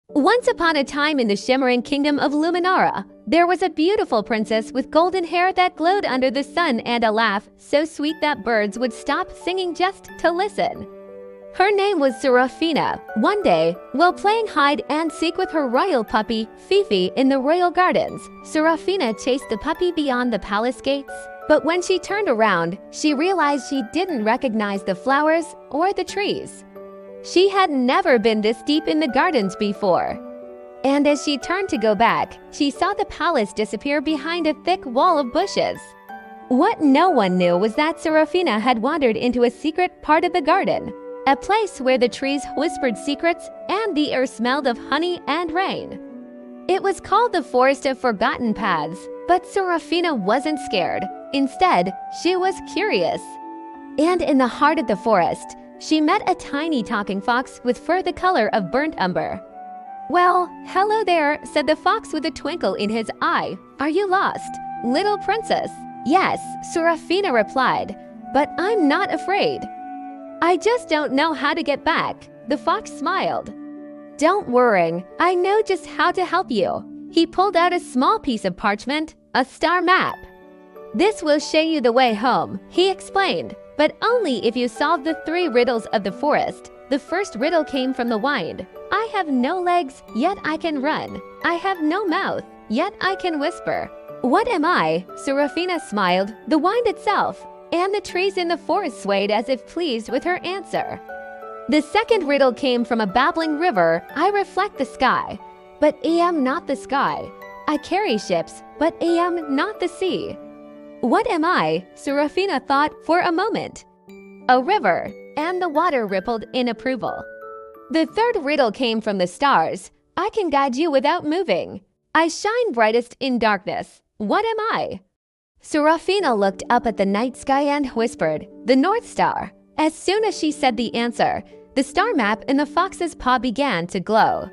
Once upon a time in the shimmering kingdom of Luminara, there was a beautiful princess with golden hair that glowed under the sun and a laugh so sweet that birds would stop singing just to listen. Her name was Serafina. One day, while playing hide and seek with her royal puppy, Fifi, in the royal gardens, Serafina chased the puppy beyond the palace gates. But when she turned around, she realized she didn't recognize the flowers or the trees. She had never been this deep in the gardens before. And as she turned to go back, she saw the palace disappear behind a thick wall of bushes. What no one knew was that Serafina had wandered into a secret part of the garden, a place where the trees whispered secrets and the air smelled of honey and rain. It was called the Forest of Forgotten Paths, but Serafina wasn't scared. Instead, she was curious. And in the heart of the forest, she met a tiny talking fox with fur the color of burnt umber. "Well, hello there," said the fox with a twinkle in his eye. "Are you lost, little princess?" "Yes," Serafina replied, "but I'm not afraid. I just don't know how to get back." The fox smiled. "Don't worry, I know just how to help you." He pulled out a small piece of parchment, a star map. "This will show you the way home," he explained, "but only if you solve the 3 riddles of the forest." The first riddle came from the wind. "I have no legs, yet I can run. I have no mouth, yet I can whisper. What am I?" Serafina smiled, the wind itself, and the trees in the forest swayed as if pleased with her answer. The second riddle came from a babbling river. "I reflect the sky, but am not the sky. I carry ships, but am not the sea. What am I?" Serafina thought for a moment. "A river," and the water rippled in approval. The third riddle came from the stars. "I can guide you without moving. I shine brightest in darkness. What am I?" Serafina looked up at the night sky and whispered, "The North Star." As soon as she said the answer, the star map in the fox's paw began to glow.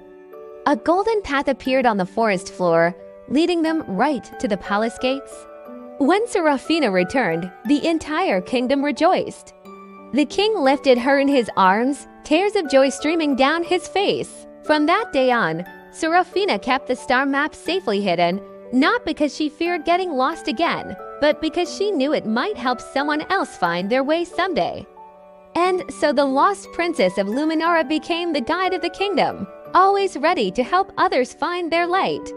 A golden path appeared on the forest floor, leading them right to the palace gates. When Serafina returned, the entire kingdom rejoiced. The king lifted her in his arms, tears of joy streaming down his face. From that day on, Serafina kept the star map safely hidden, not because she feared getting lost again, but because she knew it might help someone else find their way someday. And so the lost princess of Luminara became the guide of the kingdom, always ready to help others find their light.